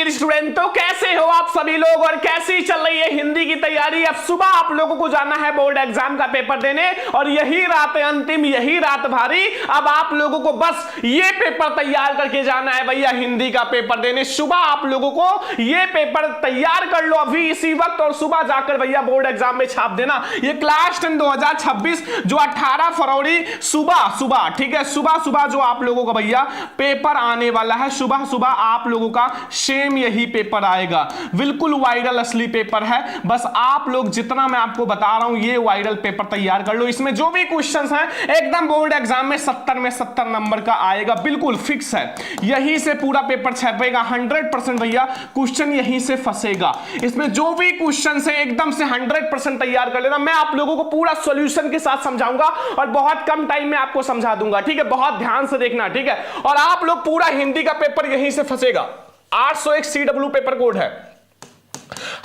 Dear student, तो कैसे हो आप सभी लोग और कैसी चल रही है हिंदी की तैयारी। अब सुबह आप लोगों को जाना है बोर्ड एग्जाम का पेपर देने और यही रात है अंतिम, यही रात भारी। अब आप लोगों को बस ये पेपर तैयार करके जाना है भैया हिंदी का पेपर देने। सुबह आप लोगों को ये पेपर तैयार कर लो अभी इसी वक्त और सुबह जाकर भैया बोर्ड एग्जाम में छाप देना। ये क्लास 10 2026 जो 18 फरवरी सुबह ठीक है, सुबह जो आप लोगों का भैया पेपर आने वाला है, सुबह आप लोगों का सेम यही पेपर आएगा। बिल्कुल वायरल असली पेपर है। बस आप लोग जितना मैं आपको बता रहा हूं ये वायरल पेपर तैयार कर लो। इसमें जो भी क्वेश्चंस हैं एकदम बोर्ड एग्जाम में 70 में 70 नंबर का आएगा, बिल्कुल फिक्स है। यहीं से पूरा पेपर छपेगा 100% भैया, क्वेश्चन यहीं से फंसेगा। इसमें जो भी क्वेश्चन है एकदम से 100% तैयार कर लेना। मैं आप लोगों को पूरा सॉल्यूशन के साथ समझाऊंगा और बहुत कम टाइम में आपको समझा दूंगा, ठीक है। बहुत ध्यान से देखना, ठीक है। और आप लोग पूरा हिंदी का पेपर यहीं से फंसेगा। 801 CW पेपर कोड है।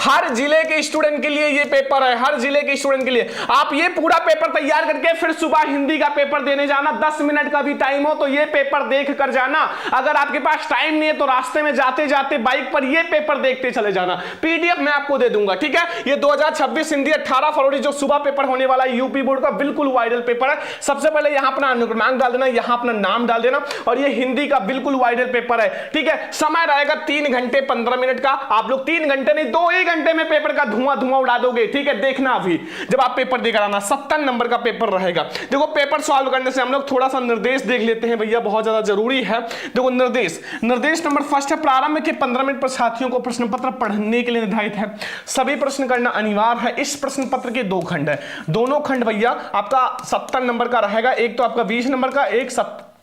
हर जिले के स्टूडेंट के लिए ये पेपर है, हर जिले के स्टूडेंट के लिए। आप ये पूरा पेपर तैयार करके फिर सुबह हिंदी का पेपर देने जाना। 10 मिनट का भी टाइम हो तो ये पेपर देख कर जाना। अगर आपके पास टाइम नहीं है तो रास्ते में जाते जाते बाइक पर ये पेपर देखते चले जाना। पीडीएफ मैं आपको दे दूंगा, ठीक है। ये 2026 हिंदी 18 फरवरी जो सुबह पेपर होने वाला है यूपी बोर्ड का, बिल्कुल वायरल पेपर है। सबसे पहले यहां अपना अनुक्रमांक डाल देना, यहां अपना नाम डाल देना और ये हिंदी का बिल्कुल वायरल पेपर है, ठीक है। समय रहेगा 3 घंटे 15 मिनट का। आप लोग 3 घंटे नहीं 2 घंटे में पेपर का धुआं उड़ा दोगे, ठीक है। देखना अभी जब आप पेपर देकर आना, 70 नंबर का पेपर रहेगा। देखो पेपर सॉल्व करने से हम लोग थोड़ा सा निर्देश देख लेते हैं भैया, बहुत ज्यादा जरूरी है। देखो निर्देश नंबर फर्स्ट है, प्रारंभ के 15 मिनट पर छात्रियों को प्रश्न पत्र पढ़ने के लिए निर्धारित है। सभी प्रश्न करना अनिवार्य है। इस प्रश्न पत्र के 2 खंड है, दोनों खंड भैया आपका 70 नंबर का रहेगा। एक तो आपका 20 नंबर का, एक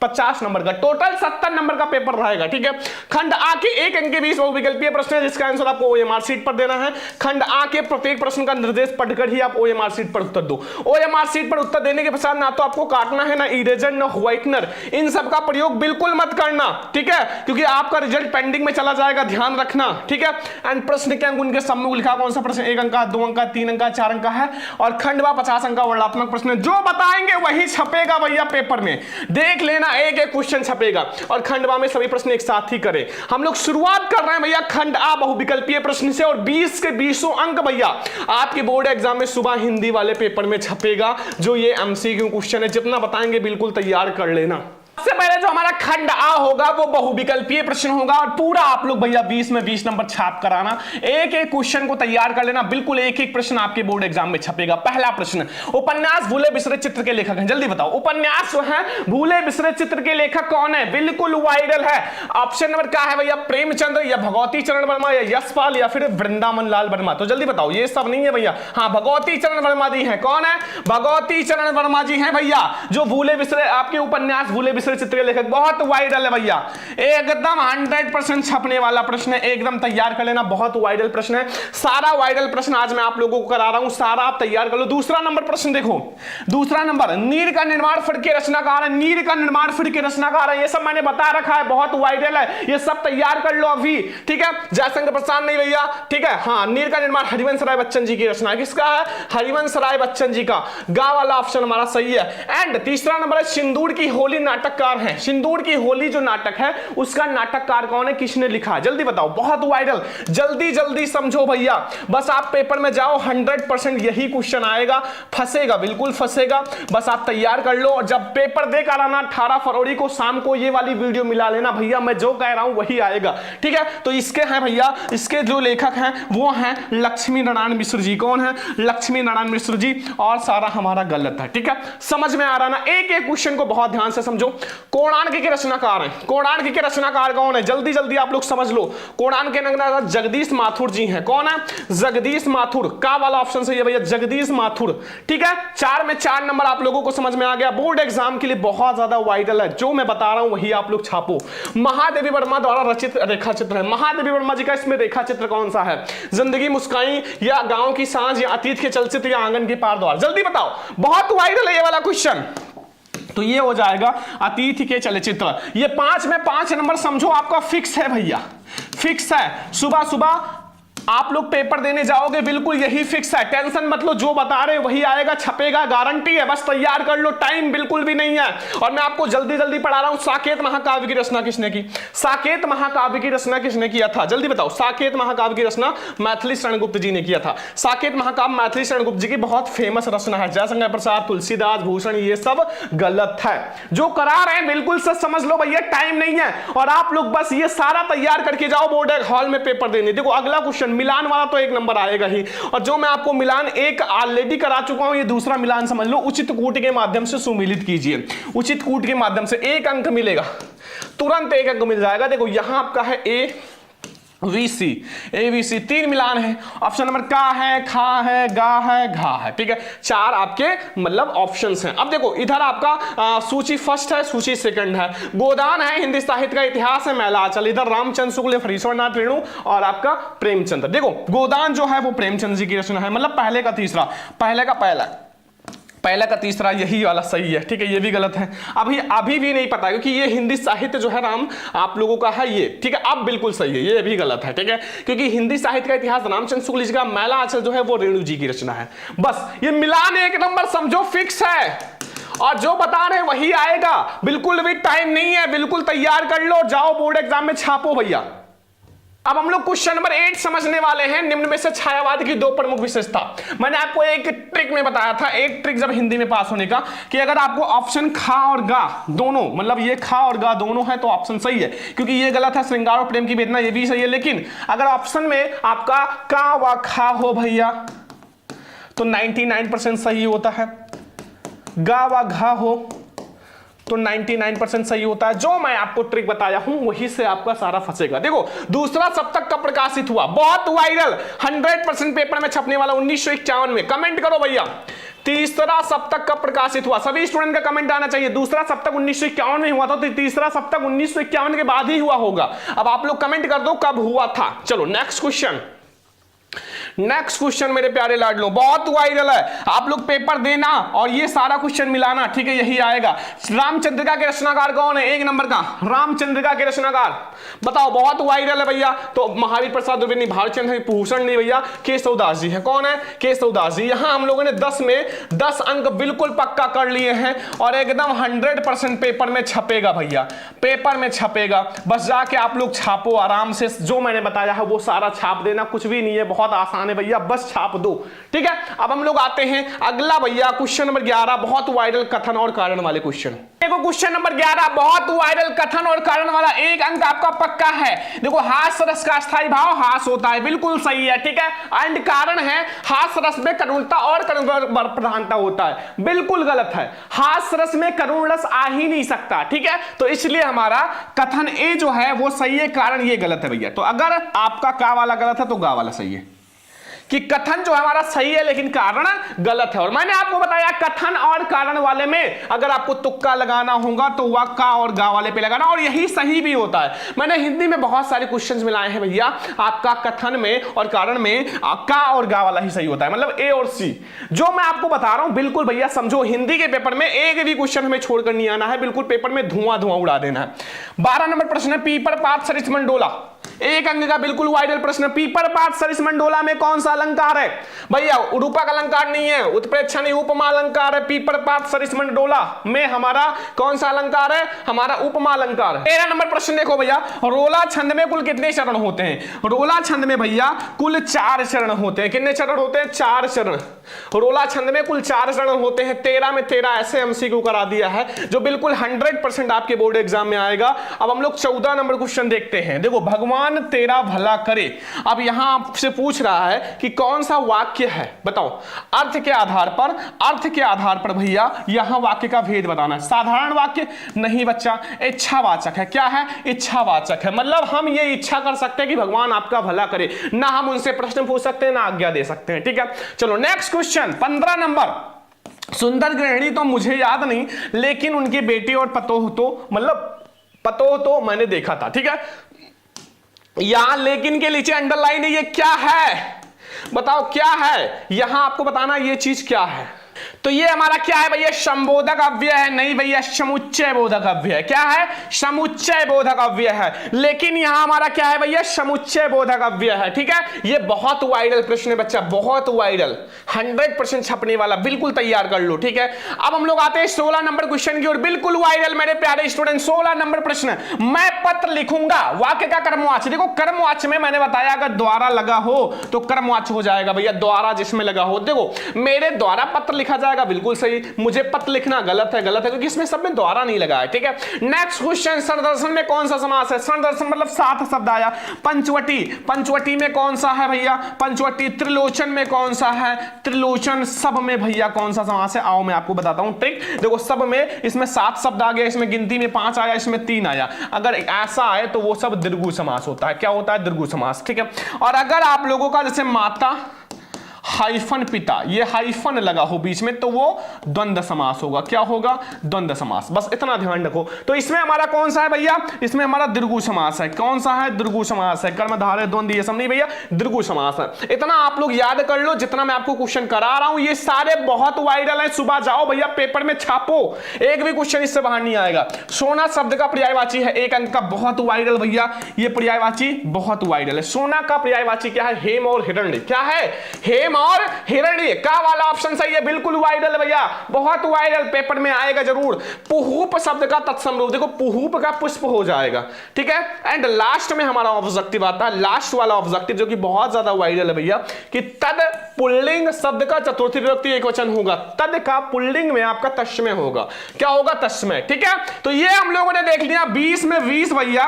50 नंबर का, टोटल 70 नंबर का पेपर रहेगा, ठीक है। खंड आ के 1 अंक के 20 बहुविकल्पीय प्रश्न है जिसका आंसर आपको ओएमआर शीट पर देना है। खंड आ के प्रत्येक प्रश्न का निर्देश पढ़कर ही आप ओएमआर शीट पर उत्तर दो। ओएमआर शीट पर उत्तर देने के पश्चात ना तो आपको काटना है, ना इरेजर, ना व्हाइटनर, इन सब का प्रयोग बिल्कुल मत करना, ठीक है, क्योंकि आपका रिजल्ट पेंडिंग में चला जाएगा, ध्यान रखना, ठीक है। एंड प्रश्न के अंक उनके सम्मुख लिखा कौन सा प्रश्न 1 अंक का, 2 अंक का, 3 अंक का, 4 अंक का है। और खंड व 50 अंक का वर्णनात्मक प्रश्न जो बताएंगे वही छपेगा भैया पेपर में, देख लेना। एक क्वेश्चन छपेगा और खंडवा में सभी प्रश्न एक साथ ही करें। हम लोग शुरुआत कर रहे हैं भैया खंड आ बहुविकल्पीय प्रश्न से और 20 के 20 अंक भैया आपके बोर्ड एग्जाम में सुबह हिंदी वाले पेपर में छपेगा। जो ये एमसीक्यू क्वेश्चन है जितना बताएंगे बिल्कुल तैयार कर लेना। सबसे पहले जो हमारा खंड आ होगा वो बहुविकल्पीय प्रश्न होगा और पूरा आप लोग भैया 20 में 20 नंबर छाप कराना। एक क्वेश्चन को तैयार कर लेना, बिल्कुल एक प्रश्न आपके बोर्ड एग्जाम में छपेगा। पहला प्रश्न, उपन्यास भूले बिसरे चित्र के लेखक हैं, जल्दी बताओ। उपन्यास जो है भूले बिसरे चित्र के लेखक कौन है? बिल्कुल वायरल है। ऑप्शन नंबर क्या है भैया? प्रेमचंद्र या भगवती चरण वर्मा या यशपाल या फिर वृंदावन लाल वर्मा। तो जल्दी बताओ, ये सब नहीं है भैया। हाँ, भगवती चरण वर्मा जी है। कौन है? भगवती चरण वर्मा जी है भैया, जो भूले बिसरे आपके उपन्यास भूले बिसरे चित्र के लेखक, बहुत वायरल है भैया। एकदम 100% छपने वाला प्रश्न है, एकदम तैयार कर लेना। बहुत वायरल प्रश्न है, सारा वायरल प्रश्न आज मैं आप लोगों को करा रहा हूं, सारा आप तैयार कर लो। दूसरा नंबर प्रश्न देखो, दूसरा नंबर, नीर का निर्माण फड़ के रचनाकार है। नीर का निर्माण फड़ के रचनाकार है, ये सब मैंने बता रखा है, बहुत वायरल है, ये सब तैयार कर लो अभी, ठीक है। जयशंकर प्रसाद नहीं भैया, ठीक है। हाँ, नीर का निर्माण हरिवंश राय बच्चन जी की रचना, किसका है? हरिवंश राय बच्चन जी का। गा वाला ऑप्शन हमारा सही है। एंड तीसरा नंबर है, सिंदूर की होली नाटककार है। सिंदूर की होली जो नाटक है उसका नाटककार कौन है, किसने लिखा? जल्दी बताओ, बहुत वायरल। जल्दी जल्दी समझो भैया, बस आप पेपर में जाओ, 100% यही क्वेश्चन आएगा, फंसेगा, बिल्कुल फंसेगा। बस आप तैयार कर लो और जब पेपर देकर आना 18 फरवरी को शाम को ये वाली वीडियो मिला लेना भैया, मैं जो कह रहा हूं वही आएगा, ठीक है। तो इसके हैं भैया, इसके जो लेखक हैं वो हैं लक्ष्मी नारायण मिश्र जी। कौन है? लक्ष्मी नारायण मिश्र जी। और सारा हमारा गलत है, ठीक है। समझ में आ रहा ना? एक एक क्वेश्चन को बहुत ध्यान से समझो। कोणार्क के रचनाकार हैं, कोणार्क के रचनाकार कौन है? जल्दी जल्दी आप लोग समझ लो। कोणार्क के रचनाकार जगदीश माथुर जी हैं। कौन है? जगदीश माथुर। का वाला ऑप्शन सही है भैया, जगदीश माथुर, ठीक है। 4 में 4 नंबर आप लोगों को समझ में आ गया। बोर्ड एग्जाम के लिए बहुत ज्यादा वायरल है, जो मैं बता रहा हूं वही आप लोग छापो। महादेवी वर्मा द्वारा रचित रेखा चित्र है। महादेवी वर्मा जी का इसमें रेखा चित्र कौन सा है? जिंदगी मुस्काई या गांव की सांझ या अतीत के चलचित्र या आंगन के पार द्वार। जल्दी बताओ, बहुत वायरल है ये वाला क्वेश्चन। तो ये हो जाएगा अतिथि के चलचित्र। ये 5 में 5 नंबर समझो आपका फिक्स है भैया, फिक्स है। सुबह सुबह आप लोग पेपर देने जाओगे बिल्कुल यही फिक्स है, टेंशन मत लो, जो बता रहे वही आएगा, छपेगा, गारंटी है, बस तैयार कर लो, टाइम बिल्कुल भी नहीं है। और मैं आपको जल्दी जल्दी पढ़ा रहा हूं। साकेत महाकाव्य की रचना किसने की? साकेत महाकाव्य की रचना किसने किया था? जल्दी बताओ। साकेत महाकाव्य की रचना मैथिली शरण गुप्त जी ने किया था। साकेत महाकाव्य मैथिली शरण गुप्त जी की बहुत फेमस रचना है। जयशंकर प्रसाद, तुलसीदास, भूषण, ये सब गलत है। जो करा रहे हैं बिल्कुल से समझ लो भैया, टाइम नहीं है और आप लोग बस ये सारा तैयार करके जाओ बोर्ड हॉल में पेपर देने। देखो अगला क्वेश्चन मिलान वाला तो 1 नंबर आएगा ही, और जो मैं आपको मिलान 1 ऑलरेडी करा चुका हूं, ये दूसरा मिलान समझ लो। उचित कूट के माध्यम से सुमिलित कीजिए, उचित कूट के माध्यम से 1 अंक मिलेगा, तुरंत 1 अंक मिल जाएगा। देखो यहां आपका है AVC, ABC 3 मिलान है। ऑप्शन नंबर का है, खा है, गा है, घा है, ठीक है। 4 आपके मतलब ऑप्शंस हैं। अब देखो इधर आपका सूची फर्स्ट है, सूची सेकंड है। गोदान है हिंदी साहित्य का इतिहास है, मैलाचल। इधर रामचंद्र शुक्ल, फरीश्वरनाथ रेणु और आपका प्रेमचंद्र। देखो गोदान जो है वो प्रेमचंद्र जी की रचना है, मतलब पहले का तीसरा, पहले का पहला का तीसरा यही वाला सही है, ठीक है। ये भी गलत है, अभी भी नहीं पता, क्योंकि ये हिंदी साहित्य जो है राम आप लोगों का है ये, ठीक है। अब बिल्कुल सही है, ये भी गलत है, ठीक है, क्योंकि हिंदी साहित्य का इतिहास रामचंद्र शुक्ल जी का, मैला आंचल जो है वो रेणु जी की रचना है। बस ये मिलान 1 नंबर समझो फिक्स है, और जो बता रहे वही आएगा, बिल्कुल भी टाइम नहीं है, बिल्कुल तैयार कर लो, जाओ बोर्ड एग्जाम में छापो भैया। अब हम लोग क्वेश्चन नंबर 8 समझने वाले हैं। निम्न में से छायावाद की 2 प्रमुख विशेषता। मैंने आपको एक ट्रिक में बताया था, एक ट्रिक जब हिंदी में पास होने का, कि अगर आपको ऑप्शन खा और गा दोनों, मतलब ये खा और गा दोनों है तो ऑप्शन सही है, क्योंकि ये गलत है श्रृंगार और प्रेम की वेदना, ये भी सही है। लेकिन अगर ऑप्शन में आपका का व खा हो भैया तो 99% सही होता है, गा व घा हो तो 99% सही होता है। जो मैं आपको ट्रिक बताया हूं वही से आपका सारा फंसेगा। देखो दूसरा सप्तक कब प्रकाशित हुआ, बहुत वायरल, 100% पेपर में छपने वाला 1951 में। कमेंट करो भैया, तीसरा सप्तक कब प्रकाशित हुआ? सभी स्टूडेंट का कमेंट आना चाहिए। दूसरा सप्तक 1951 में हुआ था, तो तीसरा सप्तक 1951 के बाद ही हुआ होगा। अब आप लोग कमेंट कर दो कब हुआ था। चलो नेक्स्ट क्वेश्चन, नेक्स्ट क्वेश्चन मेरे प्यारे लाडलो, बहुत वायरल है, आप लोग पेपर देना और ये सारा क्वेश्चन मिलाना, ठीक है, यही आएगा। रामचंद्रिका के रचनाकार कौन है? 1 नंबर का रामचंद्रिका के रचनाकार बताओ, बहुत वायरल है भैया। तो महावीर प्रसाद दुबे नहीं, भारतचंद्र भूषण नहीं भैया, केशवदास जी है। कौन है? केशवदास जी। यहां हम लोगों ने 10 में 10 अंक बिल्कुल पक्का कर लिए हैं और एकदम 100% पेपर में छपेगा भैया, पेपर में छपेगा। बस जाके आप लोग छापो आराम से, जो मैंने बताया है वो सारा छाप देना, कुछ भी नहीं है, बहुत आसान है भैया, बस छाप दो, ठीक है। अब हम लोग आते हैं अगला भैया, क्वेश्चन नंबर 11, बहुत वायरल कथन और कारण वाले क्वेश्चन। देखो क्वेश्चन नंबर 11 बहुत वायरल कथन और कारण वाला, 1 अंक आपका पक्का है। देखो हास्य रस का स्थायी भाव हास होता है, बिल्कुल सही है, ठीक है। एंड कारण है हास्य रस में करुणता और करुण प्रधानता होता है, बिल्कुल गलत है। हास्य रस में करुण रस आ ही नहीं सकता, ठीक है। तो इसलिए हमारा कथन ए जो है वो सही है, कारण ये गलत है भैया। तो अगर आपका का वाला गलत है तो गा वाला सही है, कि कथन जो हमारा सही है लेकिन कारण गलत है। और मैंने आपको बताया कथन और कारण वाले में अगर आपको तुक्का लगाना होगा तो वह का और गा वाले पे लगाना, और यही सही भी होता है। मैंने हिंदी में बहुत सारे क्वेश्चंस मिलाए हैं भैया, आपका कथन में और कारण में का और गा वाला ही सही होता है, मतलब ए और सी। जो मैं आपको बता रहा हूं बिल्कुल भैया समझो, हिंदी के पेपर में एक भी क्वेश्चन हमें छोड़कर नहीं आना है, बिल्कुल पेपर में धुआं धुआं उड़ा देना है। 12 नंबर प्रश्न है, पीपर पात सरिस मंडोला, 1 अंक का बिल्कुल वायरल प्रश्न। पीपर पात सरिस मंडोला में कौन सा अलंकार है भैया? रूपक अलंकार नहीं है, उत्प्रेक्षा नहीं, उपमा अलंकार है। पीपर पात सरिस मंडोला में हमारा कौन सा अलंकार है? हमारा उपमा अलंकार है। 13 नंबर प्रश्न देखो भैया, रोला छंद में कुल कितने चरण होते हैं? रोला छंद में भैया कुल 4 चरण होते हैं। कितने चरण होते हैं? 4 चरण। रोला छंद में कुल 4 चरण होते हैं। 13 में 13 ऐसे एमसीक्यू करा दिया है जो बिल्कुल 100% आपके बोर्ड एग्जाम में आएगा। अब हम लोग 14 नंबर क्वेश्चन देखते हैं। देखो भगवान तेरा भला करे, अब यहां आपसे पूछ रहा है कि कौन सा वाक्य है, बताओ। अर्थ के आधार पर भैया यहां वाक्य का भेद बताना है। साधारण वाक्य नहीं बच्चा, इच्छावाचक है। क्या है? इच्छावाचक है, मतलब हम ये इच्छा कर सकते हैं कि भगवान आपका भला करे, ना हम उनसे प्रश्न पूछ सकते हैं ना आज्ञा दे सकते हैं, ठीक है। चलो नेक्स्ट क्वेश्चन 15 नंबर, सुंदर गृहिणी तो मुझे याद नहीं, लेकिन उनके बेटे और पतोह तो, मतलब पतोह तो मैंने देखा था, ठीक है। यहां लेकिन के नीचे अंडरलाइन है, ये क्या है बताओ क्या है? यहां आपको बताना ये चीज क्या है। तो ये हमारा क्या है भैया, संबोधक अव्यय है, नहीं भैया समुच्चय बोधक अव्यय है। क्या है, समुच्चय बोधक अव्यय है, लेकिन यहां हमारा क्या है भैया, समुच्चय बोधक अव्यय है। ठीक है, ये बहुत वायरल प्रश्न है बच्चा, बहुत वायरल, 100% छपने वाला, बिल्कुल तैयार कर लो। ठीक है, अब हम लोग आते हैं 16 नंबर क्वेश्चन की ओर, बिल्कुल वायरल मेरे प्यारे स्टूडेंट। 16 नंबर प्रश्न, मैं पत्र लिखूंगा, वाक्य का कर्मवाच्य। देखो कर्मवाच्य में मैंने बताया अगर द्वारा लगा हो तो कर्मवाच्य हो जाएगा भैया, द्वारा जिसमें लगा हो। देखो मेरे द्वारा पत्र लिखा जाएगा, बिल्कुल सही, मुझे पत्र लिखना गलत है, गलत है क्योंकि इसमें सब में द्वारा नहीं लगा है। ठीक है, नेक्स्ट क्वेश्चन, सरदर्शन में कौन सा समास है, सरदर्शन मतलब 7 शब्द आया। पंचवटी, पंचवटी में कौन सा है भैया, पंचवटी। त्रिलोचन में कौन सा है, त्रिलोचन। सब में भैया कौन सा समास है, आओ मैं आपको बताता हूं ट्रिक। देखो सब में, इसमें 7 शब्द आ गए, इसमें गिनती में 5 आया, इसमें 3 आया। अगर ऐसा आए तो वो सब दीर्घु समास होता है। क्या होता है, दीर्घु समास। ठीक है, और अगर आप लोगों का जैसे माता हाइफन पिता, ये हाइफन लगा हो बीच में तो वो द्वंद्व समास होगा। क्या होगा, द्वंद्व समास, बस इतना ध्यान रखो। तो इसमें हमारा कौन सा है भैया, इसमें हमारा दीर्घु समास है। कौन सा है, दीर्घु समास है। कर्मधारय द्वंद्व ये सब नहीं भैया, दीर्घु समास है। इतना आप लोग याद कर लो, जितना मैं आपको क्वेश्चन करा रहा हूं ये सारे बहुत वायरल है। सुबह जाओ भैया पेपर में छापो, एक भी क्वेश्चन इससे बाहर नहीं आएगा। सोना शब्द का पर्यायवाची है, 1 अंक का, बहुत वायरल भैया, ये पर्यायवाची बहुत वायरल है। सोना का पर्यायवाची क्या है, हेम और हिरण्य। क्या है, हेम और हिरण्य। का वाला ऑप्शन सही है, बिल्कुल वायरल भैया, बहुत वायरल, पेपर में आएगा जरूर। पुहूप शब्द का तत्सम रूप, देखो पुहूप का पुष्प हो जाएगा। ठीक है, एंड लास्ट में हमारा ऑब्जेक्टिव आता है, लास्ट वाला ऑब्जेक्टिव जो कि बहुत ज्यादा वायरल है भैया, कि तद पुल्लिंग शब्द का चतुर्थी विभक्ति एकवचन होगा। तद का पुल्लिंग में आपका तस्मय होगा। क्या होगा, तस्मय। ठीक है, तो ये हम लोगों ने देख लिया 20 में 20 भैया,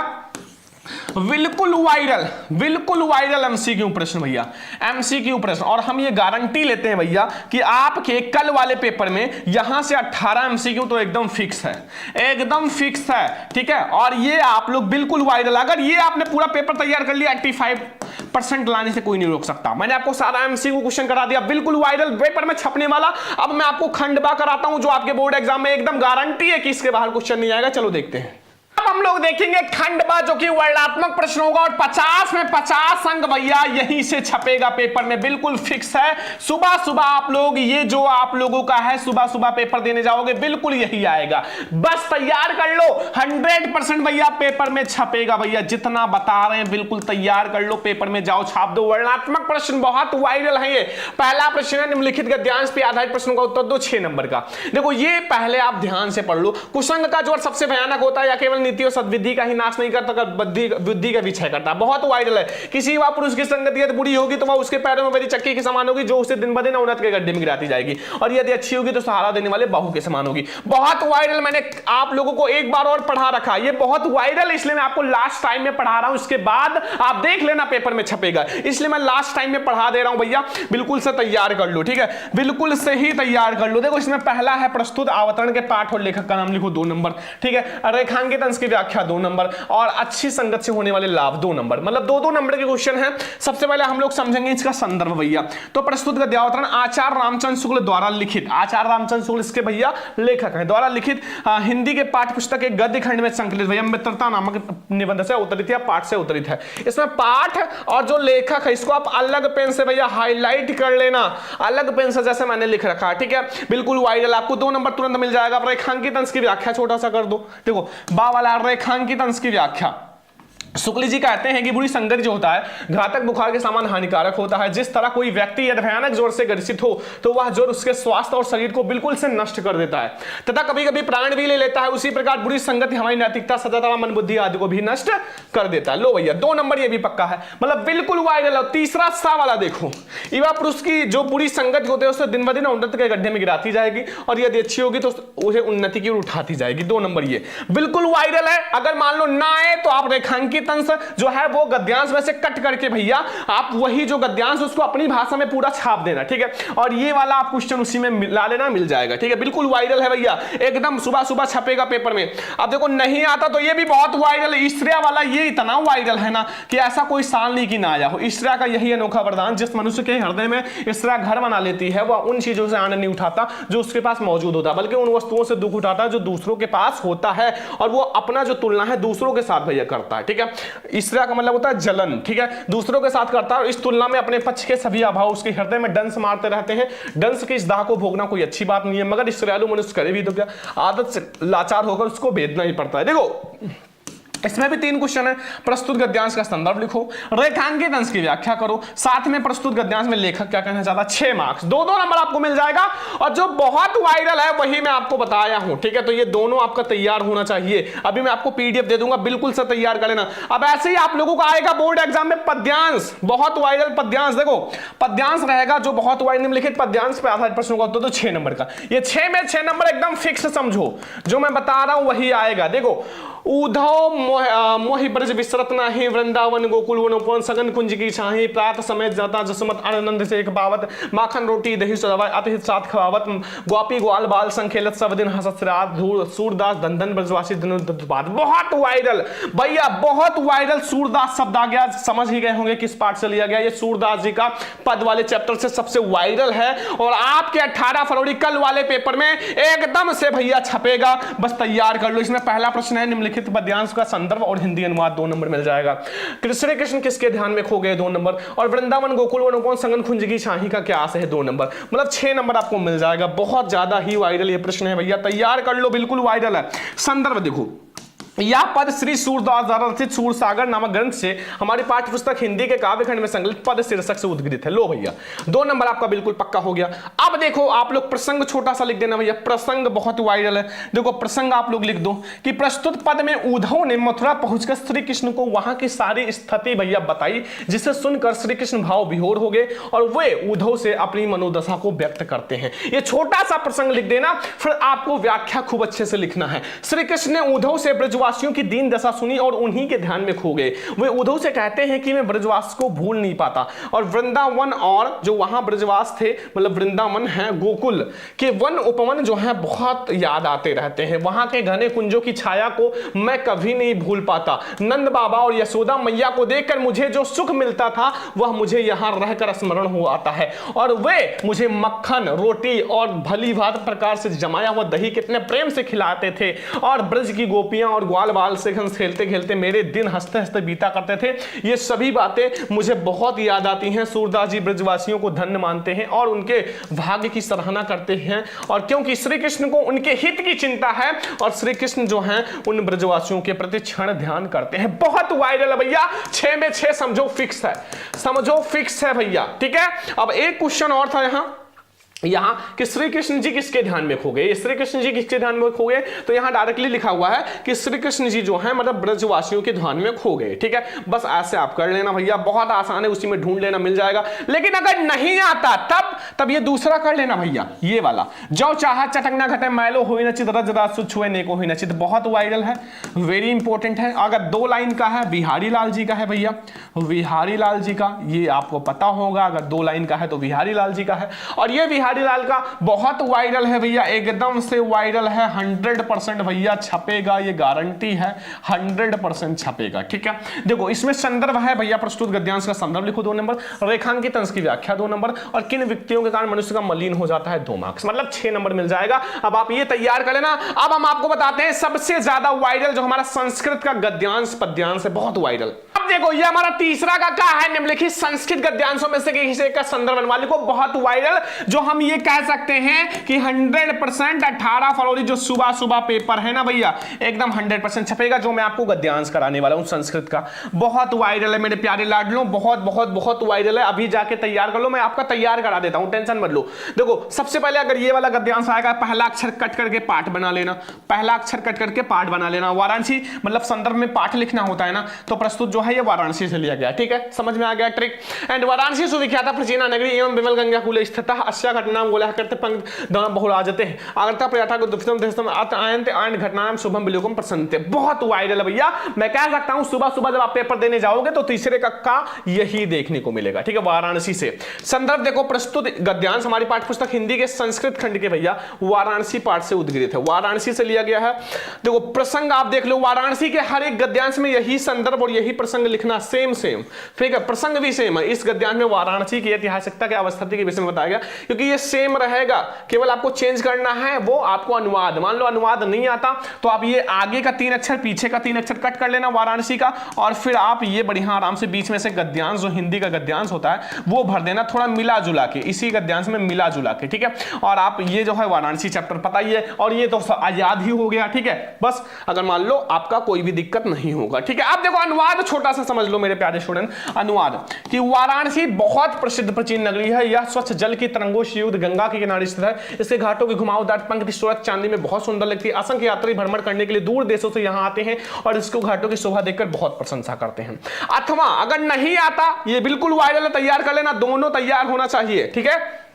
बिल्कुल वायरल, बिल्कुल वायरल एमसीक्यू प्रश्न भैया, एमसीक्यू प्रश्न। और हम ये गारंटी लेते हैं भैया कि आपके कल वाले पेपर में यहां से 18 एमसीक्यू तो एकदम फिक्स है, एकदम फिक्स है। ठीक है, और ये आप लोग बिल्कुल वायरल, अगर ये आपने पूरा पेपर तैयार कर लिया 85% लाने से कोई नहीं रोक सकता। मैंने आपको सारा एमसीक्यू क्वेश्चन करा दिया, बिल्कुल वायरल, पेपर में छपने वाला। अब मैं आपको खंडवा कराता हूं जो आपके बोर्ड एग्जाम में एकदम गारंटी है कि इसके बाहर क्वेश्चन नहीं आएगा। चलो देखते हैं। अब हम लोग देखेंगे खंडवा जो कि वर्णात्मक प्रश्न होगा, और 50 में 50 अंक भैया यहीं से छपेगा पेपर में, बिल्कुल फिक्स है। सुबह सुबह आप लोग, ये जो आप लोगों का है सुबह सुबह पेपर देने जाओगे, बिल्कुल यही आएगा। बस तैयार कर लो, 100% भैया पेपर में छपेगा भैया, जितना बता रहे हैं बिल्कुल तैयार कर लो, पेपर में जाओ छाप दो। वर्णात्मक प्रश्न बहुत वायरल है। ये पहला प्रश्न है, निम्नलिखित गद्यांश पे आधारित प्रश्नों का उत्तर दो, 6 नंबर का। देखो ये पहले आप ध्यान से पढ़ लो। कुसंग का जोर सबसे भयानक होता है, या केवल नीति और सद्विधि का ही नाश नहीं करता, बुद्धि का भी क्षय करता है। बहुत वायरल है। किसी युवा पुरुष की संगति यदि बुरी होगी तो वह उसके पैरों में मेरी चक्की के समान होगी, जो उसे दिन ब दिन उन्नत के गड्ढे में गिराती जाएगी, और यदि अच्छी होगी तो सहारा देने वाले बाहु के समान होगी। बहुत वायरल, मैंने आप लोगों को एक बार और पढ़ा रखा, ये बहुत वायरल, इसलिए मैं आपको लास्ट टाइम में पढ़ा रहा हूं, इसके बाद आप देख लेना पेपर में छपेगा, इसलिए मैं लास्ट टाइम में पढ़ा दे रहा हूं भैया, बिल्कुल से तैयार कर लो। ठीक है, बिल्कुल से ही तैयार कर लो। देखो इसमें पहला है प्रस्तुत अवतरण के पाठ और लेखक का नाम लिखो, 2 नंबर। ठीक है, रेखांकित अंश की व्याख्या 2 नंबर, और अच्छी संगत से होने वाले लाभ 2 नंबर, मतलब 2-2 नंबर के क्वेश्चन हैं। सबसे पहले हम लोग समझेंगे इसका संदर्भ भैया। तो प्रस्तुत गद्यावतरण आचार्य रामचंद्र शुक्ल द्वारा लिखित, आचार्य रामचंद्र शुक्ल इसके भैया लेखक हैं, द्वारा लिखित हिंदी के पाठ्य पुस्तक के गद्य खंड में संकलित भैया मित्रता नामक निबंध से उद्धृत या पाठ से उद्धृत है। इसमें पाठ और जो लेखक है इसको आप अलग पेन से भैया हाईलाइट कर लेना, अलग पेन से जैसे मैंने लिख रखा है। ठीक है, बिल्कुल वायरल, आपको 2 नंबर तुरंत मिल जाएगा। रेखांकित अंश की व्याख्या छोटा सा कर दो। देखो बा वाला रेखांकित अंश की व्याख्या, शुक्ल जी कहते हैं कि बुरी संगति जो होता है घातक बुखार के समान हानिकारक होता है। जिस तरह कोई व्यक्ति यदि भयानक जोर से ग्रसित हो तो वह जोर उसके स्वास्थ्य और शरीर को बिल्कुल से नष्ट कर देता है तथा कभी कभी प्राण भी ले लेता है। उसी प्रकार बुरी संगति हमारी नैतिकता, सदाचार, मन, बुद्धि आदि को भी नष्ट कर देता है। लो भैया 2 नंबर ये भी पक्का है, मतलब बिल्कुल वायरल। और तीसरा सा वाला देखो, युवा पुरुष की जो बुरी संगति होती है उसे दिन ब दिन उन्नति के गड्ढे में गिराती जाएगी, और यदि अच्छी होगी तो उसे उन्नति की ओर उठाती जाएगी। 2 नंबर ये बिल्कुल वायरल है। अगर मान लो ना आए तो आप रेखांकित अंश जो है वो गद्यांश में से कट करके भैया आप वही जो गद्यांश उसको अपनी भाषा में पूरा छाप देना। ठीक है, और ये वाला आप क्वेश्चन उसी में मिला लेना, मिल जाएगा। ठीक है, बिल्कुल वायरल है भैया, एकदम सुबह सुबह छपेगा पेपर में। अब देखो नहीं आता तो ये भी बहुत वायरल है। ईश्वरिया वाला ये इतना वायरल है ना कि ऐसा कोई साल नहीं कि ना आया हो। ईश्वरिया का यही अनोखा वरदान, जिस मनुष्य के हृदय में ईश्वरिया घर बना लेती है वह उन चीजों से आनंद नहीं उठाता जो उसके पास मौजूद होता, बल्कि उन वस्तुओं से दुख उठाता है जो दूसरों के पास होता है, और वो अपना जो तुलना है दूसरों के साथ भैया करता है। ठीक है, ईर्ष्या का मतलब होता है जलन, ठीक है, दूसरों के साथ करता है और इस तुलना में अपने पक्ष के सभी अभाव उसके हृदय में डंस मारते रहते हैं। डंस की इस दाह को भोगना कोई अच्छी बात नहीं है, मगर इस दयालु मनुष्य करे भी तो क्या, आदत से लाचार होकर उसको भेदना ही पड़ता है। देखो इसमें भी 3 क्वेश्चन है। प्रस्तुत गद्यांश का संदर्भ लिखो, रेखांकित अंश की व्याख्या करो, साथ में प्रस्तुत गद्यांश में लेखक क्या कहना चाहता है। 6 मार्क्स, 2 नंबर आपको मिल जाएगा। और जो बहुत वायरल है वही मैं आपको बताया हूं, ठीक है, तो ये दोनों आपका तैयार होना चाहिए। अभी मैं आपको पीडीएफ दे दूंगा, बिल्कुल से तैयार कर लेना। अब ऐसे ही आप लोगों का आएगा बोर्ड एग्जाम में पद्यांश, बहुत वायरल पद्यांश। देखो पद्यांश रहेगा जो बहुत वायरल निम्नलिखित पद्यांश पे आधारित प्रश्नों का उत्तर तो 6 नंबर का। ये 6 में 6 नंबर एकदम फिक्स समझो, जो मैं बता रहा हूं वही आएगा। देखो उद्धव मोहि ब्रज विसरत नाही, वृंदावन गोकुल वनोपवन सगन कुंज की छाही, प्रात समय जाता जसमत आनंद से एक पावत, माखन रोटी दही सदवाई अतिहित साथ खवावत, गोपी ग्वाल बाल संखेलत सब दिन हसत रात, धूल सूरदास धंधन ब्रजवासी धनुर्धर। बहुत वायरल भैया, बहुत वायरल सूरदास शब्द आ गया, समझ ही गए होंगे किस पार्ट से लिया गया। ये सूरदास जी का पद वाले चैप्टर से सबसे वायरल है और आपके 18 फरवरी कल वाले पेपर में एकदम से भैया छपेगा, बस तैयार कर लो। इसमें पहला प्रश्न है निम्नलिखित पद्यांश का संदर्भ और हिंदी अनुवाद, 2 नंबर मिल जाएगा। श्री कृष्ण किसके ध्यान में खो गए, 2 नंबर। और वृंदावन गोकुल वनोपवन संगन कुंज की छाही का क्या आस है, 2 नंबर। मतलब 6 नंबर आपको मिल जाएगा। बहुत ज्यादा ही वायरल ये प्रश्न है भैया, तैयार कर लो, बिल्कुल वायरल है। संदर्भ देखो, यह पद श्री सूरदास द्वारा रचित सूरसागर नामक ग्रंथ से हमारी पाठ्य पुस्तक हिंदी के काव्यखंड में संकलित पद शीर्षक से उद्गृत है। लो भैया 2 नंबर आपका बिल्कुल पक्का हो गया। अब देखो आप लोग प्रसंग छोटा सा लिख देना भैया, प्रसंग बहुत वायरल है। देखो प्रसंग आप लोग लिख दो कि प्रस्तुत पद में उद्धव ने मथुरा पहुंचकर श्री कृष्ण को वहां की सारी स्थिति भैया बताई, जिसे सुनकर श्री कृष्ण भाव विभोर हो गए और वे उद्धव से अपनी मनोदशा को व्यक्त करते हैं। ये छोटा सा प्रसंग लिख देना, फिर आपको व्याख्या खूब अच्छे से लिखना है। श्री कृष्ण ने उद्धव से ब्रजवासियों की दीन दशा सुनी और उन्हीं के ध्यान में खो गए। वे उद्धव से कहते हैं कि मैं ब्रजवास को भूल नहीं पाता और वृंदावन और जो वहां ब्रजवास थे, मतलब वृंदावन है, गोकुल के वन उपवन जो है बहुत याद आते रहते हैं। वहां के घने कुंजों की छाया को मैं कभी नहीं भूल पाता। नंद बाबा और यशोदा मैया को देखकर मुझे जो सुख मिलता था वह मुझे यहां रहकर स्मरण हो आता है और वे मुझे मक्खन रोटी और भली भांति प्रकार से जमाया हुआ दही कितने प्रेम से खिलाते थे और ब्रज की गोपियां और ग्वाल बाल से खेलते खेलते मेरे दिन हंसते हंसते बीता करते थे। ये सभी बातें मुझे बहुत याद आती हैं। सूरदास जी ब्रजवासियों को धन्य मानते हैं और उनके भाग्य की सराहना करते हैं, और क्योंकि श्री कृष्ण को उनके हित की चिंता है और श्री कृष्ण जो हैं उन ब्रजवासियों के प्रति क्षण ध्यान करते हैं। बहुत वायरल है भैया, 6 में 6 समझो फिक्स है, समझो फिक्स है भैया, ठीक है। अब एक क्वेश्चन और था यहां कि श्री कृष्ण जी किसके ध्यान में खो गए। श्री कृष्ण जी किसके ध्यान में खो गए, तो यहां डायरेक्टली लिखा हुआ है कि श्री कृष्ण जी जो है मतलब ब्रजवासियों के ध्यान में खो गए, ठीक है। बस ऐसे आप कर लेना भैया, बहुत आसान है, उसी में ढूंढ लेना मिल जाएगा। लेकिन अगर नहीं आता तब ये दूसरा कर लेना भैया, ये वाला, जो चाह चटकना घटे मैलो हुई नचित रज रासु छुए नेको हुई नचित, बहुत वायरल है, वेरी इंपॉर्टेंट है। अगर 2 लाइन का है, बिहारी लाल जी का है भैया, बिहारी लाल जी का, ये आपको पता होगा। अगर 2 लाइन का है तो बिहारी लाल जी का है, और ये बिहारी लाल का बहुत वायरल है भैया, एकदम से वायरल है, 100% भैया छपेगा, ये गारंटी है, 100% छपेगा, ठीक है। देखो इसमें संदर्भ है भैया, प्रस्तुत गद्यांश का संदर्भ लिखो 2 नंबर, रेखांकित अंश की व्याख्या 2 नंबर, और किन व्यक्तियों के कारण मनुष्य का मलिन हो जाता है 2 मार्क्स, मतलब 6 नंबर मिल जाएगा। अब आप ये तैयार कर लेना। अब हम आपको बताते हैं सबसे ज्यादा वायरल जो हमारा संस्कृत का गद्यांश पद्यांश है, बहुत वायरल। अब देखो ये हमारा तीसरा का क्या है, निम्नलिखित संस्कृत गद्यांशों में से किसी का संदर्भ बनवा लिखो, बहुत वायरल, जो हम ये कह सकते हैं कि 100% 18 फरवरी जो सुबह सुबह पेपर है ना भैया, एकदम 100% छपेगा, जो मैं आपको गद्यांश कराने वाला हूं संस्कृत का। बहुत वायरल है मेरे प्यारे लाडलों, बहुत बहुत बहुत वायरल है। अभी जाके तैयार कर लो, मैं आपका तैयार करा देता हूं, टेंशन मत लो। देखो सबसे पहले अगर ये वाला गद्यांश आएगा, पहला अक्षर कट करके पाठ बना लेना, पहला अक्षर कट करके पाठ बना लेना। वाराणसी मतलब संदर्भ में पाठ लिखना होता है ना, तो प्रस्तुत जो है ये वाराणसी से लिया गया, ठीक है, समझ में आ गया ट्रिक। एंड वाराणसी सुविख्याता प्राचीना नगरी एवं विमल गंगा कूले स्थित अस्या घटना बोला करते पंक्ति दोनों बहुराजते हैं आगरता प्रयाता को दुष्टम देशम आयंत आयन घटनाएं शुभम विलोकम प्रसन्नते। बहुत वायरल है भैया, मैं कह सकता हूं सुबह सुबह जब आप पेपर देने जाओगे तो तीसरे का यही देखने को मिलेगा, ठीक है, वाराणसी से। संदर्भ देखो, प्रस्तुत प्रस्तुत गद्यांश हमारी पाठ्यपुस्तक हिंदी के संस्कृत खंड के भैया वाराणसी पाठ से उद्गृत है, वाराणसी से लिया गया है। देखो प्रसंग आप देख लो, वाराणसी के हर एक गद्यांश में यही संदर्भ और यही प्रसंग लिखना सेम सेम, ठीक है, प्रसंग भी सेम है। इस गद्यांश में वाराणसी की ऐतिहासिकता के अवस्थिति के विषय में बताया गया, क्योंकि ये सेम रहेगा, केवल आपको चेंज करना है वो आपको अनुवाद। मान लो अनुवाद नहीं आता तो आप ये आगे का 3 अक्षर पीछे का 3 अक्षर कट कर लेना वाराणसी का, और फिर आप ये बढ़िया आराम से बीच में से गद्यांश जो हिंदी का गद्यांश होता है वो भर देना, थोड़ा मिला जुला के, इसी गद्यांश में मिला जुला के, ठीक है। और आप ये जो है वाराणसी चैप्टर पता ही है, और ये तो याद ही हो गया, ठीक है। बस अगर मान लो आपका कोई भी दिक्कत नहीं होगा, ठीक है। आप देखो अनुवाद छोटा सा समझ लो मेरे प्यारे स्टूडेंट, अनुवाद कि वाराणसी बहुत प्रसिद्ध प्राचीन नगरी है, यह स्वच्छ जल की तरंगों से युक्त गंगा के किनारे स्थित है। इसके घाटों की घुमावदार पंक्ति सूरत चांदी में बहुत सुंदर लगती है। असंख्य यात्री भ्रमण करने के लिए दूर देशों से यहाँ आते हैं और इसको घाटों की शोभा देखकर बहुत प्रशंसा करते हैं। अथवा अगर नहीं आता, ये बिल्कुल वायरल तैयार कर लेना, दोनों तैयार होना चाहिए, ठीक है।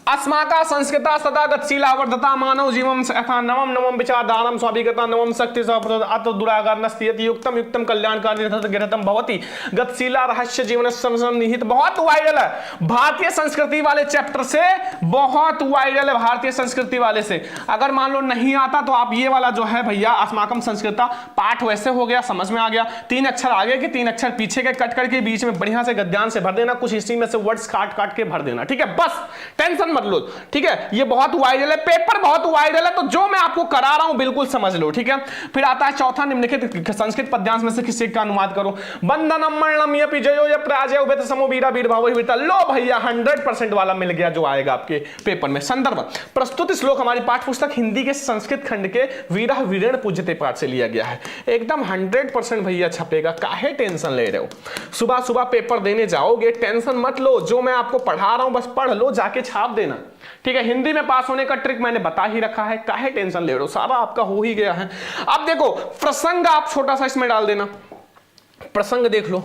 अस्माका संस्कृता सदा गतिशीला वर्धता मानव जीवम यथा नवम नवम विचारधारम स्वाभिगता नवम शक्ति अत दुरागार नस्तियति युक्तम युक्तम कल्याणकारी गिरतम भवति गतिशीला रहस्य जीवन निहित। बहुत वायरल है भारतीय संस्कृति वाले चैप्टर से, बहुत वायरल है भारतीय संस्कृति वाले से। अगर मान लो नहीं आता तो आप ये वाला जो है भैया अस्माकम संस्कृता पाठ वैसे हो गया, समझ में आ गया, 3 अक्षर आगे के 3 अक्षर पीछे के कट करके बीच में बढ़िया से गद्यांश से भर देना, कुछ इसी में से वर्ड्स काट काट के भर देना, ठीक है। बस टेंशन मत लो, ठीक है। ये बहुत वायरल है, पेपर बहुत वायरल है, तो जो मैं आपको करा रहा हूं बिल्कुल समझ लो, ठीक है। फिर आता है चौथा, निम्नलिखित संस्कृत पद्यांश में से किसी का अनुवाद करो। बंधनम मरणम यपि जयो य पराजय उभयत समो वीरा वीर भावो वीरता। लो भैया 100% वाला मिल गया जो आएगा आपके पेपर में। संदर्भ प्रस्तुत श्लोक हमारी पाठ्यपुस्तक हिंदी के संस्कृत खंड के वीरा वीरेण पूज्यते पाठ से लिया गया है। एकदम 100% भैया छपेगा, काहे टेंशन ले रहे हो। सुबह सुबह पेपर देने जाओगे, टेंशन मत लो, जो मैं आपको पढ़ा रहा हूं बस पढ़ लो, जाके छाप देना, ठीक है। हिंदी में पास होने का ट्रिक मैंने बता ही रखा है, काहे टेंशन ले रहे हो, सारा आपका हो ही गया है। अब देखो प्रसंग आप छोटा सा इसमें डाल देना, प्रसंग देख लो,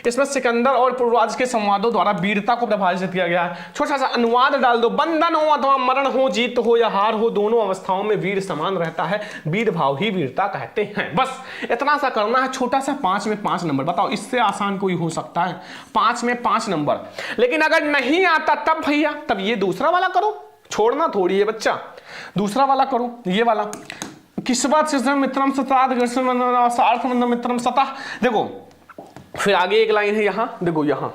इसमें सिकंदर और पूर्वज के संवादों द्वारा वीरता को प्रभावित किया गया है। छोटा सा अनुवाद डाल दो। बंधन हो अथवा मरण हो, जीत हो या हार हो, दोनों अवस्थाओं में वीर समान रहता है, वीर भाव ही वीरता कहते हैं। बस इतना सा करना है, छोटा सा 5 में 5 नंबर। बताओ इससे आसान कोई हो सकता है? 5 में 5 नंबर। लेकिन अगर नहीं आता तब भैया, तब ये दूसरा वाला करो, छोड़ना थोड़ी है बच्चा, दूसरा वाला करो, ये वाला किस्वत मित्रम सतार्थ मित्रम सतः। देखो फिर आगे एक लाइन है यहां, देखो यहां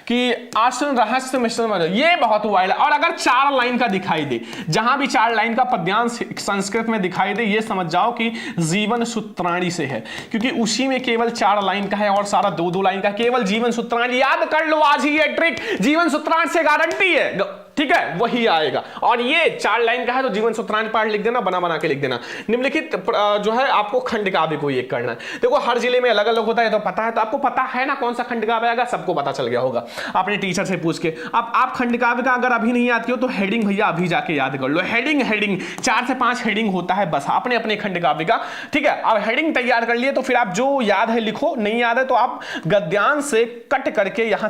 कि आश्रम रहस्य मिश्रण, ये बहुत वायरल। और अगर 4 लाइन का दिखाई दे, जहां भी 4 लाइन का पद्यांश संस्कृत में दिखाई दे, ये समझ जाओ कि जीवन सूत्राणी से है, क्योंकि उसी में केवल 4 लाइन का है और सारा 2-2 लाइन का। केवल जीवन सूत्राणी याद कर लो, आज ही ये ट्रिक जीवन सूत्राण से गारंटी है, ठीक है, वही आएगा। और ये 4 लाइन का है तो जीवन सूत्राणी पाठ लिख देना, बना बना के लिख देना। निम्नलिखित जो है आपको खंड काव्य को एक करना है। देखो हर जिले में अलग अलग होता है, तो पता है, तो आपको पता है ना कौन सा खंड काव्य आएगा, सबको पता चल गया होगा अपने टीचर से पूछ के। अब आप खंड काव्य का अगर अभी नहीं याद किया तो हेडिंग भैया अभी जाके याद कर लो। हेडिंग 4 से 5 हेडिंग होता है बस अपने अपने खंड काव्य का, ठीक है। अब हेडिंग तैयार कर लिए तो फिर आप जो याद है लिखो, नहीं याद है तो आप गद्यांश से कट करके यहां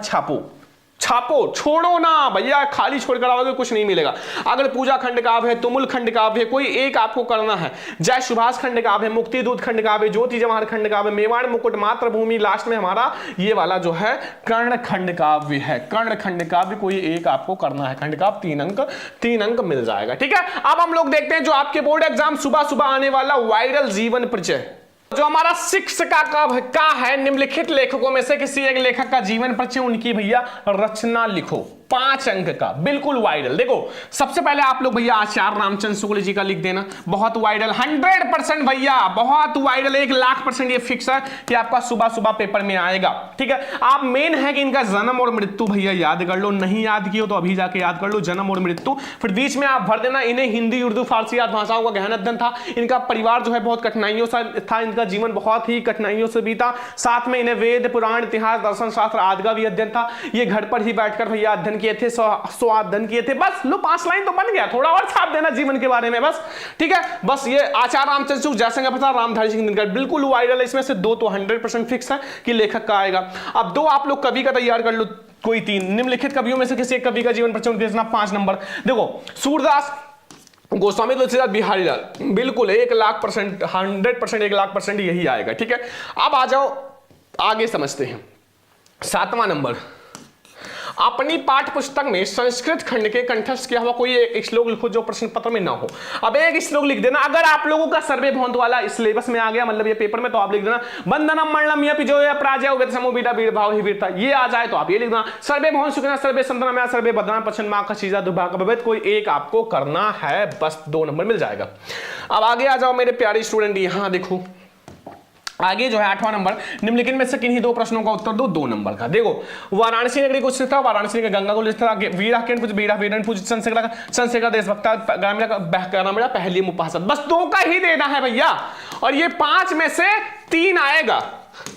छापो, छोड़ो ना भैया, खाली छोड़ कर आओगे कुछ नहीं मिलेगा। अगर पूजा खंड काव्य है, तुमुल खंड काव्य है, कोई एक आपको करना है। जय सुभाष खंड काव्य है, मुक्ति दूत खंड काव्य, ज्योति जवाहर खंड काव्य, मेवाड़ मुकुट, मातृभूमि, लास्ट में हमारा ये वाला जो है कर्ण खंड काव्य है। कर्ण खंड काव्य कोई एक आपको करना है, खंड काव्य 3 अंक मिल जाएगा, ठीक है। अब हम लोग देखते हैं जो आपके बोर्ड एग्जाम सुबह सुबह आने वाला वायरल जीवन परिचय, जो हमारा 6 का है। निम्नलिखित लेखकों में से किसी एक लेखक का जीवन परिचय, उनकी भैया रचना लिखो, 5 अंक का, बिल्कुल वायरल। देखो सबसे पहले आप लोग भैया आचार्य रामचंद्र शुक्ल जी का लिख देना, बहुत वायरल, 100% भैया, बहुत वायरल, 1,00,000% ये फिक्स है कि आपका सुबह सुबह पेपर में आएगा, ठीक है। आप मेन है कि इनका जन्म और मृत्यु भैया याद कर लो, नहीं याद किया तो अभी जाके याद कर लो, जन्म और मृत्यु। फिर बीच में आप भर देना, इन्हें हिंदी उर्दू फारसी आदि भाषाओं का गहन अध्ययन था, इनका परिवार जो है बहुत कठिनाइयों से था, इनका जीवन बहुत ही कठिनाइयों से बीता, साथ में इन्हें वेद पुराण इतिहास दर्शन शास्त्र आदि का भी अध्ययन था। ये घर पर ही बैठकर भैया अध्ययन किए थे, स्वाध्ययन किए थे। बस लो 5 लाइन तो बन गया, थोड़ा और छाप देना जीवन के बारे में बस, ठीक है। बस ये आचार्य रामचंद्र शुक्ल, जयशंकर प्रसाद, रामधारी सिंह दिनकर, बिल्कुल वायरल है। इसमें से 2 तो 100% फिक्स है कि लेखक का आएगा। अब 2 आप लोग कवि का तैयार कर लो, कोई 3। निम्नलिखित कवियों में से किसी एक कवि का जीवन परिचय देना, 5 नंबर। देखो सूरदास, गोस्वामी तुलसीदास, बिहारी लाल, बिल्कुल 1,00,000%, 100%, 1,00,000% यही आएगा, ठीक है। अब आ जाओ आगे समझते हैं। 7वां नंबर, अपनी पाठ्य पुस्तक में संस्कृत खंड के कंठस्थ किया हुआ कोई एक श्लोक लिखो जो प्रश्न पत्र में ना हो। अब एक श्लोक लिख देना। अगर आप लोगों का सर्वे भौंत वाला सिलेबस में आ गया, मतलब ये पेपर में, तो आप लिख देना बंधनम मरणम यपि जो या पराजय उवेद समो बीटा वीर भाव ही वीरता, ये आ जाए तो आप ये लिख देना। सर्वे भौंत सुखना सर्वे संतना सर्वे बदना पचन मां का चीजा दुर्भाग्य भवेत, कोई एक आपको करना है, बस 2 नंबर मिल जाएगा। अब आगे आ जाओ मेरे प्यारे स्टूडेंट, यहां देखो आगे जो है 8वां नंबर, निम्नलिखित में से किन्हीं 2 प्रश्नों का उत्तर दो 2 नंबर का। देखो वाराणसी नगरी कुछ था, वाराणसी के गंगा को लिखता वीरा केन पूछ बीड़ा वीरन पूछ संसेका देशभक्ता ग्रामीण पहली मुपासत, बस 2 का ही देना है भैया। और ये 5 में से 3 आएगा,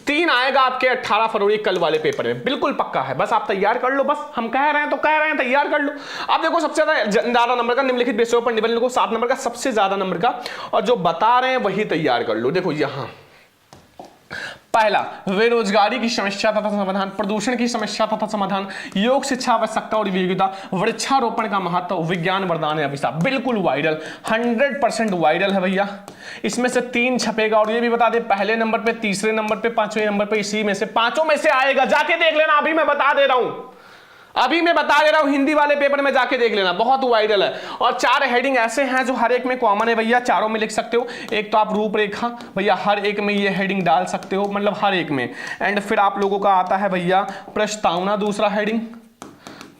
3 आएगा आपके 18 फरवरी कल वाले पेपर में, बिल्कुल पक्का है। बस आप तैयार कर लो, बस हम कह रहे हैं तो कह रहे हैं, तैयार कर लो। अब देखो सबसे ज्यादा नंबर का निम्नलिखित विषयों पर निबंध लिखो, 7 नंबर का सबसे ज्यादा नंबर का, और जो बता रहे हैं वही तैयार कर लो। देखो यहां पहला बेरोजगारी की समस्या तथा समाधान, प्रदूषण की समस्या तथा समाधान, योग शिक्षा आवश्यकता और विविधता, वृक्षारोपण का महत्व, विज्ञान वरदान है अभिशाप, बिल्कुल वायरल, 100% वायरल है भैया। इसमें से 3 छपेगा। और ये भी बता दे पहले नंबर पे, तीसरे नंबर पे, 5वें नंबर पे, इसी में से 5 में से आएगा, जाके देख लेना। अभी मैं बता दे रहा हूं, अभी मैं बता दे रहा हूं, हिंदी वाले पेपर में जाके देख लेना, बहुत वायरल है। और 4 हेडिंग ऐसे हैं जो हर एक में कॉमन है भैया, चारों में लिख सकते हो। एक तो आप रूपरेखा भैया हर एक में ये हेडिंग डाल सकते हो, मतलब हर एक में। एंड फिर आप लोगों का आता है भैया प्रस्तावना, दूसरा हेडिंग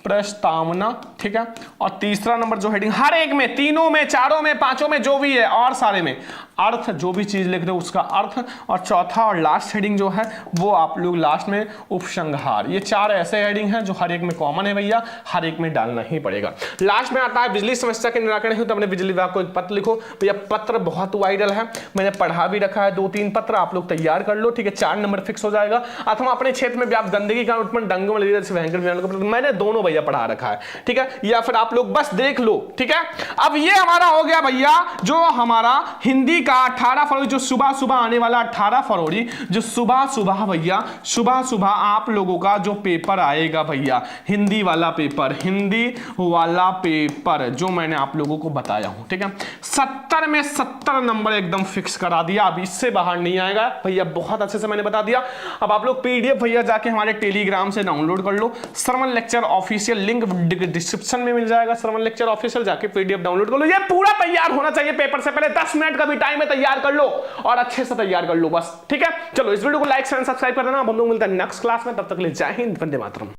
प्रस्तावना, ठीक है। और तीसरा नंबर जो हेडिंग हर एक में, तीनों में, चारों में, 5 में, जो भी है, और सारे में अर्थ, जो भी चीज लिख रहे हो उसका अर्थ। और चौथा और लास्ट हेडिंग जो है वो आप लोग लास्ट में उपसंहार। ये 4 ऐसे हेडिंग हैं जो हर एक में कॉमन है भैया, हर एक में डालना ही पड़ेगा। लास्ट में आता है बिजली समस्या के निराकरण हेतु अपने बिजली विभाग को एक पत्र लिखो भैया। पत्र बहुत वायरल है, मैंने पढ़ा भी रखा है, 2-3 पत्र आप लोग तैयार कर लो, ठीक है। 4 नंबर फिक्स हो जाएगा। अथवा अपने क्षेत्र में व्याप्त गंदगी का उत्पन्न डेंगू मलेरिया से भयंकर बीमारी, मैंने दोनों भैया पढ़ा रखा है, ठीक है। या फिर आप लोग बस देख लो, ठीक है। अब ये हमारा हो गया भैया जो हमारा हिंदी का 18 फरवरी जो सुबह सुबह आने वाला 18 फरवरी जो सुबह सुबह भैया, सुबह सुबह आप लोगों का जो पेपर आएगा भैया, हिंदी वाला पेपर, हिंदी वाला पेपर जो मैंने आप लोगों को बताया हूं, ठीक है। 70 में 70 नंबर एकदम फिक्स करा दिया, अब इससे बाहर नहीं आएगा भैया, बहुत अच्छे से मैंने बता दिया। अब आप लोग पीडीएफ भैया जाके हमारे टेलीग्राम से डाउनलोड कर लो, श्रवण लेक्चर ऑफिशियल, लिंक डिस्क्रिप्शन में मिल जाएगा, श्रवण लेक्चर ऑफिशियल, जाके पीडीएफ डाउनलोड कर लो। ये पूरा तैयार होना चाहिए पेपर से पहले, 10 मिनट का भी टाइम है, तैयार कर लो और अच्छे से तैयार कर लो बस, ठीक है। चलो इस वीडियो को लाइक एंड सब्सक्राइब कर देना। अब हम लोग मिलते हैं नेक्स्ट क्लास में, तब तक के लिए जय हिंद, वंदे मातरम।